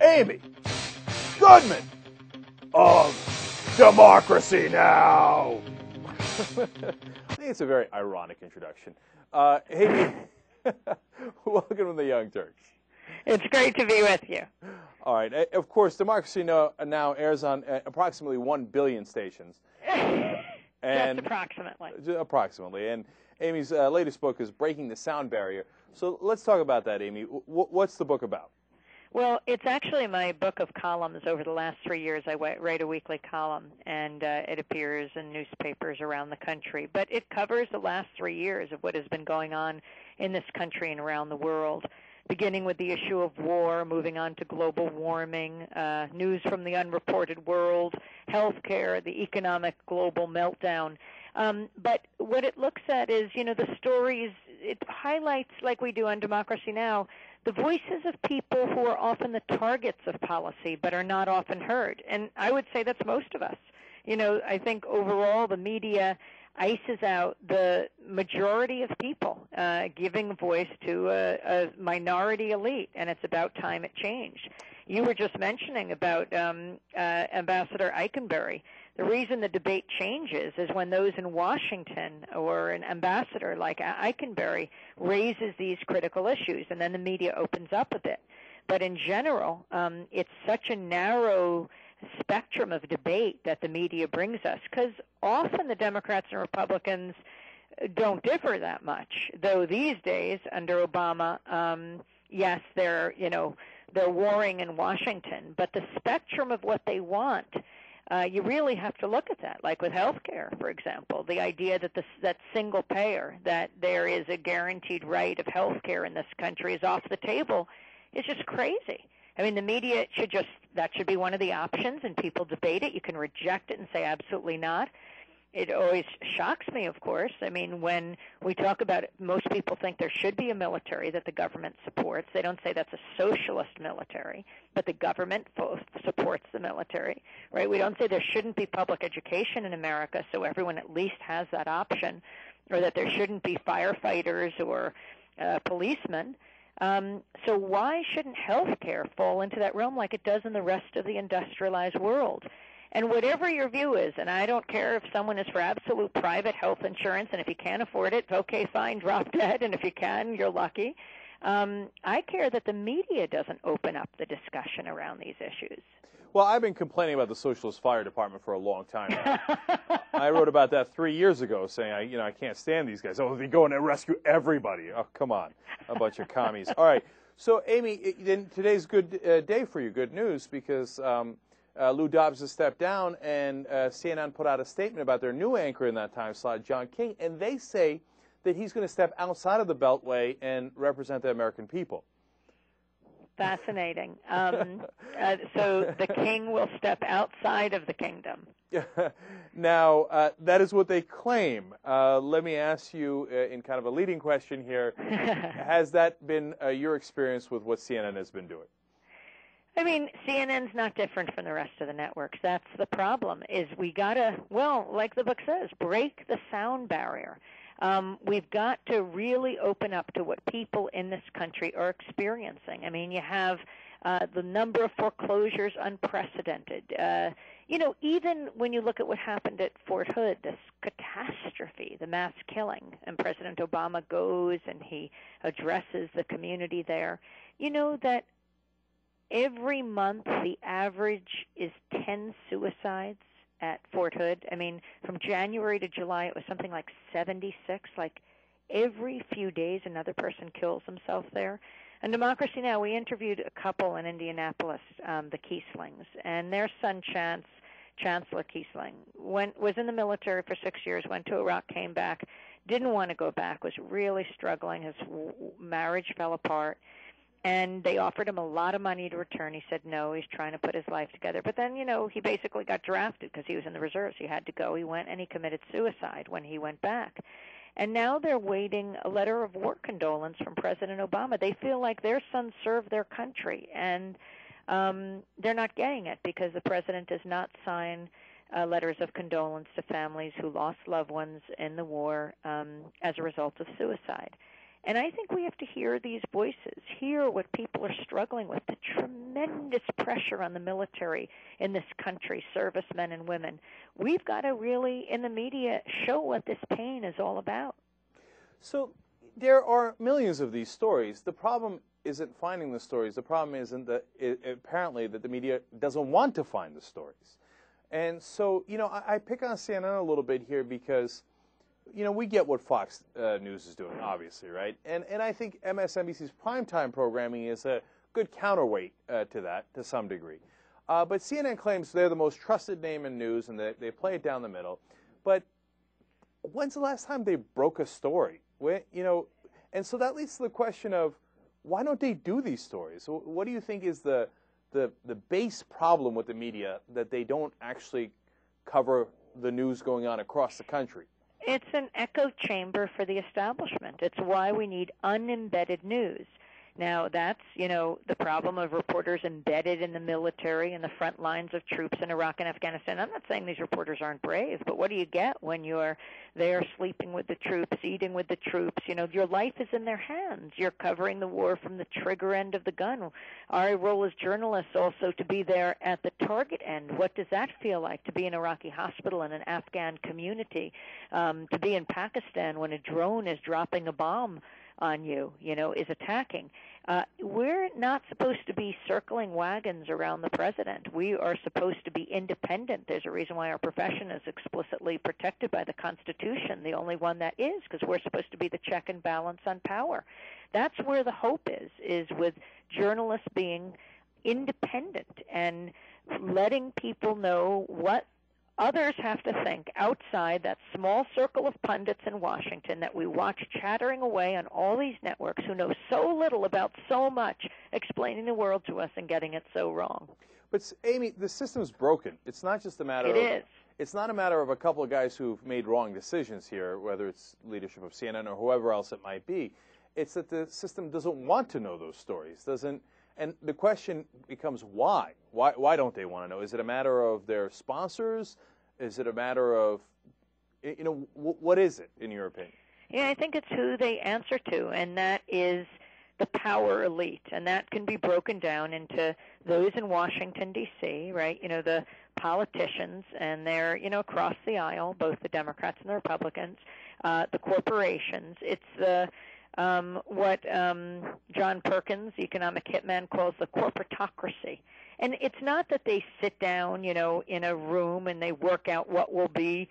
Amy Goodman of Democracy Now! I think it's a very ironic introduction. Amy, welcome to the Young Turks. It's great to be with you. All right. Of course, Democracy Now! Airs on approximately 1 billion stations. Just approximately. Approximately. And Amy's latest book is Breaking the Sound Barrier. So let's talk about that, Amy. What's the book about? Well, it's actually my book of columns. Over the last 3 years, I write a weekly column, and it appears in newspapers around the country. But it covers the last 3 years of what has been going on in this country and around the world, beginning with the issue of war, moving on to global warming, news from the unreported world, healthcare, the economic global meltdown. But what it looks at is, the stories, it highlights, like we do on Democracy Now!, the voices of people who are often the targets of policy but are not often heard. And I would say that's most of us. I think overall the media ices out the majority of people, giving voice to a minority elite, and it's about time it changed. You were just mentioning about Ambassador Eikenberry. The reason the debate changes is when those in Washington or an ambassador like Eikenberry raises these critical issues, and then the media opens up a bit. But in general, it's such a narrow spectrum of debate that the media brings us, because often the Democrats and Republicans don't differ that much, though these days under Obama, yes, they're warring in Washington, but the spectrum of what they want, you really have to look at that. Like with health care, for example, the idea that that single payer, that there is a guaranteed right of health care in this country is off the table, is just crazy. I mean, the media that should be one of the options, and people debate it. You can reject it and say absolutely not. It always shocks me, of course. I mean, when we talk about it, most people think there should be a military that the government supports. They don't say that's a socialist military, but the government supports the military, right? We don't say there shouldn't be public education in America so everyone at least has that option, or that there shouldn't be firefighters or policemen. So why shouldn't health care fall into that realm like it does in the rest of the industrialized world? And whatever your view is, and I don't care if someone is for absolute private health insurance, and if you can't afford it, okay, fine, drop dead, and if you can, you're lucky. I care that the media doesn't open up the discussion around these issues. Well, I've been complaining about the Socialist Fire Department for a long time now. I wrote about that 3 years ago, saying, I can't stand these guys. Oh, they go and rescue everybody. Oh, come on, a bunch of commies. All right, so Amy, today's good day for you, good news, because Lou Dobbs has stepped down, and CNN put out a statement about their new anchor in that time slot, John King, and they say that he's going to step outside of the Beltway and represent the American people. Fascinating. So the king will step outside of the kingdom. Now, that is what they claim. Let me ask you in kind of a leading question here, has that been your experience with what CNN has been doing? I mean, CNN's not different from the rest of the networks. That's the problem, is we got to, like the book says, break the sound barrier. We've got to really open up to what people in this country are experiencing. I mean, you have the number of foreclosures unprecedented. Even when you look at what happened at Fort Hood, this catastrophe, the mass killing, and President Obama goes and he addresses the community there, that every month the average is 10 suicides at Fort Hood. I mean, from January to July, it was something like 76. Like every few days, another person kills himself there. And Democracy Now!, we interviewed a couple in Indianapolis, the Kieslings, and their son, Chancellor Kiesling, was in the military for 6 years, went to Iraq, came back, didn't want to go back, was really struggling. His marriage fell apart. And they offered him a lot of money to return. He said no, he's trying to put his life together. But then, he basically got drafted because he was in the reserves. He had to go. He went and he committed suicide when he went back. And now they're waiting a letter of war condolence from President Obama. They feel like their son served their country, and they're not getting it because the president does not sign letters of condolence to families who lost loved ones in the war as a result of suicide. And I think we have to hear these voices, hear what people are struggling with, the tremendous pressure on the military in this country, servicemen and women. We've got to really, in the media, show what this pain is all about. So there are millions of these stories. The problem isn't finding the stories. The problem isn't that apparently that the media doesn't want to find the stories. And so, I pick on CNN a little bit here because, we get what Fox News is doing, obviously, right? And I think MSNBC's primetime programming is a good counterweight to that to some degree. But CNN claims they're the most trusted name in news, and they play it down the middle. But when's the last time they broke a story? And so that leads to the question of, why don't they do these stories? What do you think is the base problem with the media, that they don't actually cover the news going on across the country? It's an echo chamber for the establishment. It's why we need unembedded news. Now, that's, the problem of reporters embedded in the military and the front lines of troops in Iraq and Afghanistan. I'm not saying these reporters aren't brave, but what do you get when you're there sleeping with the troops, eating with the troops? Your life is in their hands. You're covering the war from the trigger end of the gun. Our role as journalists also to be there at the target end. What does that feel like, to be in an Iraqi hospital in an Afghan community, to be in Pakistan when a drone is dropping a bomb on you, is attacking? We're not supposed to be circling wagons around the president. We are supposed to be independent. There's a reason why our profession is explicitly protected by the Constitution, the only one that is, because we're supposed to be the check and balance on power. That's where the hope is with journalists being independent and letting people know what others have to think outside that small circle of pundits in Washington that we watch chattering away on all these networks who know so little about so much, explaining the world to us and getting it so wrong. But, Amy, the system's broken. It's not just a matter of... It is. It's not a matter of a couple of guys who've made wrong decisions here, whether it's leadership of CNN or whoever else it might be. It's that the system doesn't want to know those stories, and the question becomes why? Why don't they want to know? Is it a matter of their sponsors? Is it a matter of, what is it, in your opinion? Yeah, I think it's who they answer to, and that is the power elite. And that can be broken down into those in Washington, D.C., right? The politicians, and they're, across the aisle, both the Democrats and the Republicans, the corporations. It's the what John Perkins, the economic hitman, calls the corporatocracy. And it's not that they sit down, in a room and they work out what will be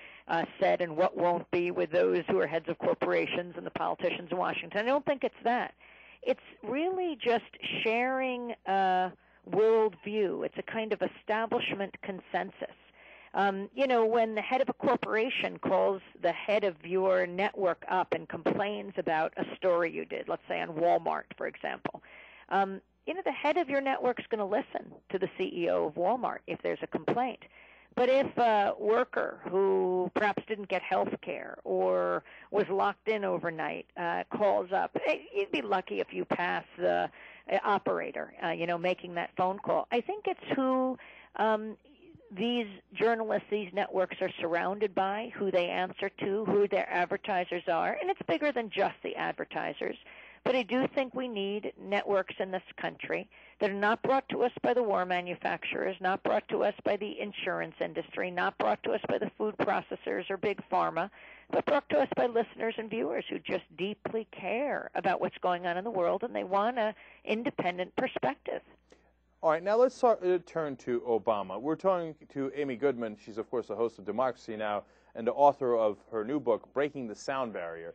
said and what won't be with those who are heads of corporations and the politicians in Washington. I don't think it's that. It's really just sharing a worldview. It's a kind of establishment consensus. When the head of a corporation calls the head of your network up and complains about a story you did, let's say on Walmart, for example, the head of your network is going to listen to the CEO of Walmart if there's a complaint. But if a worker who perhaps didn't get health care or was locked in overnight calls up, you'd be lucky if you pass the operator, making that phone call. I think it's who these journalists, these networks are surrounded by, who they answer to, who their advertisers are. And it's bigger than just the advertisers. But I do think we need networks in this country that are not brought to us by the war manufacturers, not brought to us by the insurance industry, not brought to us by the food processors or big pharma, but brought to us by listeners and viewers who just deeply care about what's going on in the world, and they want an independent perspective. All right, now let's turn to Obama. We're talking to Amy Goodman. She's, of course, the host of Democracy Now! And the author of her new book, Breaking the Sound Barrier.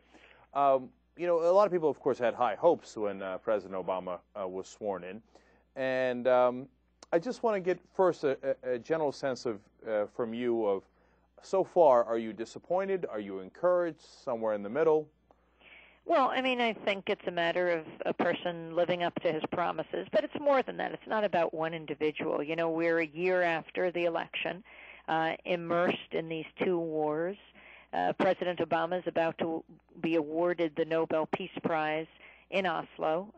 A lot of people, of course, had high hopes when President Obama was sworn in. And I just want to get first a general sense of from you of, so far, are you disappointed? Are you encouraged? Somewhere in the middle? Well, I think it's a matter of a person living up to his promises, but it's more than that. It's not about one individual. We're a year after the election, immersed in these two wars. President Obama is about to be awarded the Nobel Peace Prize in Oslo.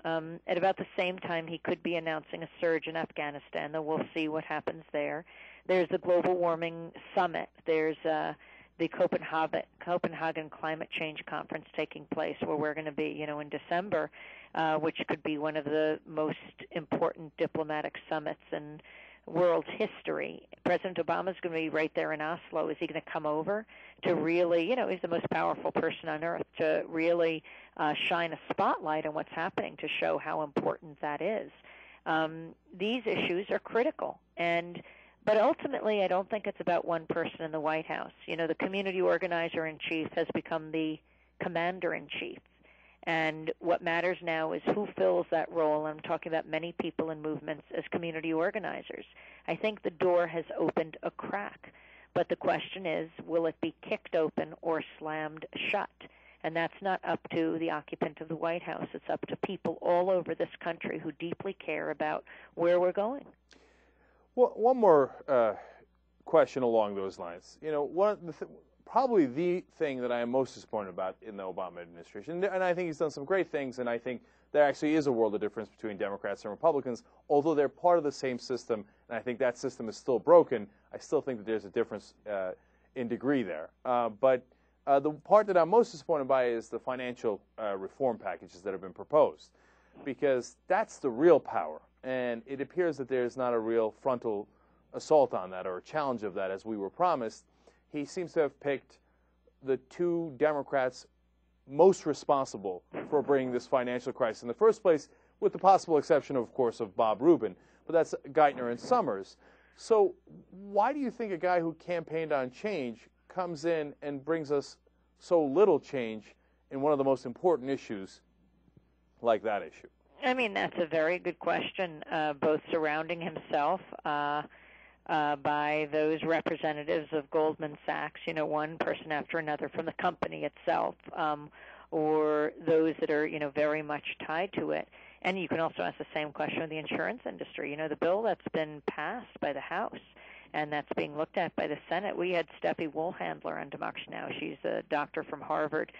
At about the same time, he could be announcing a surge in Afghanistan, though we'll see what happens there. There's the Global Warming Summit. There's the Copenhagen Climate Change Conference taking place, where we're going to be, in December, which could be one of the most important diplomatic summits in world history. President Obama's going to be right there in Oslo. Is he going to come over to really, he's the most powerful person on earth, to really shine a spotlight on what's happening, to show how important that is? These issues are critical, but ultimately I don't think it's about one person in the White House. The community organizer-in-chief has become the commander-in-chief. And what matters now is who fills that role. I'm talking about many people and movements as community organizers. I think the door has opened a crack, but the question is, will it be kicked open or slammed shut? And that's not up to the occupant of the White House. It's up to people all over this country who deeply care about where we're going. Well, one more question along those lines. Probably the thing that I am most disappointed about in the Obama administration, and I think he's done some great things, and I think there actually is a world of difference between Democrats and Republicans, although they're part of the same system, and I think that system is still broken. I still think that there's a difference in degree there. But the part that I'm most disappointed by is the financial reform packages that have been proposed, because that's the real power, and it appears that there's not a real frontal assault on that or a challenge of that as we were promised. He seems to have picked the two Democrats most responsible for bringing this financial crisis in the first place, with the possible exception, of course, of Bob Rubin. But that's Geithner and Summers. So why do you think a guy who campaigned on change comes in and brings us so little change in one of the most important issues like that issue? I mean, that's a very good question, both surrounding himself by those representatives of Goldman Sachs, one person after another from the company itself, or those that are, very much tied to it. And you can also ask the same question of the insurance industry. The bill that's been passed by the House and that's being looked at by the Senate. We had Steffi Woolhandler on Democracy Now! She's a doctor from Harvard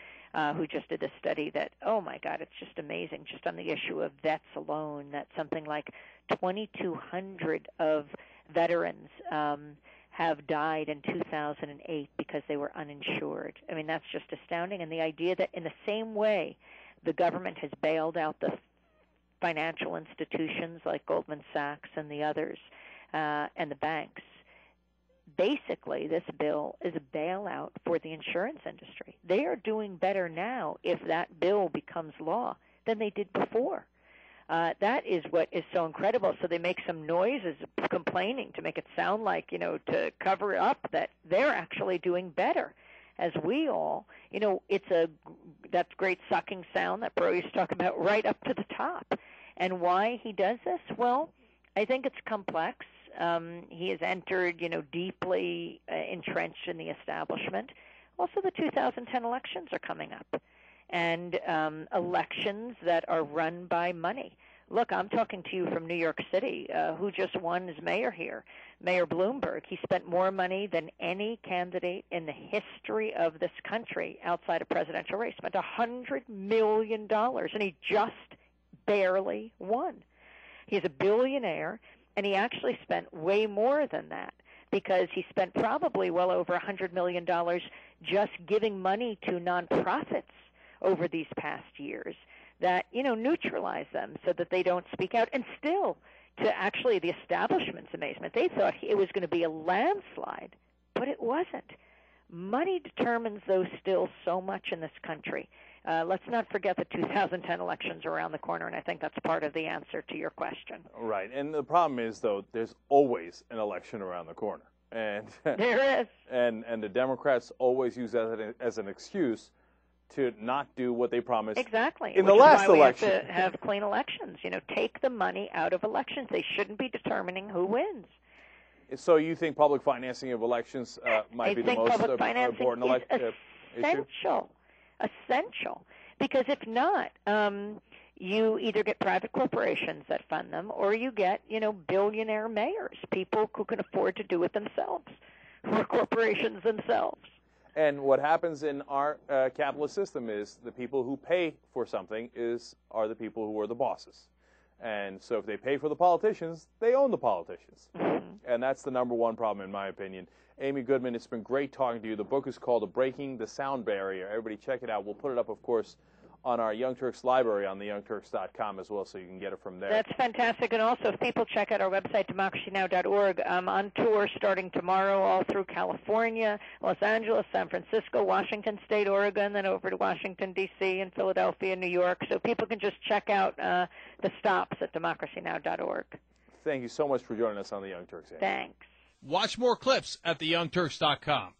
who just did a study that, oh my God, it's just amazing. Just on the issue of vets alone, that something like 2,200 of veterans have died in 2008 because they were uninsured. I mean, that's just astounding. And the idea that in the same way the government has bailed out the financial institutions like Goldman Sachs and the others and the banks, basically this bill is a bailout for the insurance industry. They are doing better now if that bill becomes law than they did before. That is what is so incredible. So they make some noises complaining to make it sound like, to cover up that they're actually doing better. As we all, that great sucking sound that Bro used to talk about right up to the top. And why he does this? Well, I think it's complex. He has entered, deeply entrenched in the establishment. Also, the 2010 elections are coming up. And elections that are run by money. Look, I'm talking to you from New York City, who just won as mayor here, Mayor Bloomberg. He spent more money than any candidate in the history of this country outside a presidential race. Spent $100 million, and he just barely won. He's a billionaire, and he actually spent way more than that, because he spent probably well over $100 million just giving money to nonprofits over these past years that, neutralize them so that they don't speak out. And still, to actually the establishment's amazement, they thought it was going to be a landslide, but it wasn't. Money determines, though, still so much in this country. Let's not forget the 2010 elections around the corner, and I think that's part of the answer to your question. Right, and the problem is, though, there's always an election around the corner. And there is. And the Democrats always use that as an excuse to not do what they promised exactly in the last election. We have to have clean elections. Take the money out of elections. They shouldn't be determining who wins. So you think public financing of elections might be the most important issue? Essential. Because if not, you either get private corporations that fund them, or you get, billionaire mayors, people who can afford to do it themselves, who are corporations themselves. And what happens in our capitalist system is the people who pay for something are the people who are the bosses. And so if they pay for the politicians, they own the politicians. And that's the number one problem, in my opinion. Amy Goodman, it's been great talking to you. The book is called Breaking the Sound Barrier. Everybody check it out. We'll put it up, of course, on our Young Turks library on theyoungturks.com as well, so you can get it from there. That's fantastic. And also, if people check out our website, democracynow.org, I'm on tour starting tomorrow all through California, Los Angeles, San Francisco, Washington State, Oregon, then over to Washington, D.C., and Philadelphia, New York. So people can just check out the stops at democracynow.org. Thank you so much for joining us on the Young Turks. Thanks. Watch more clips at theyoungturks.com.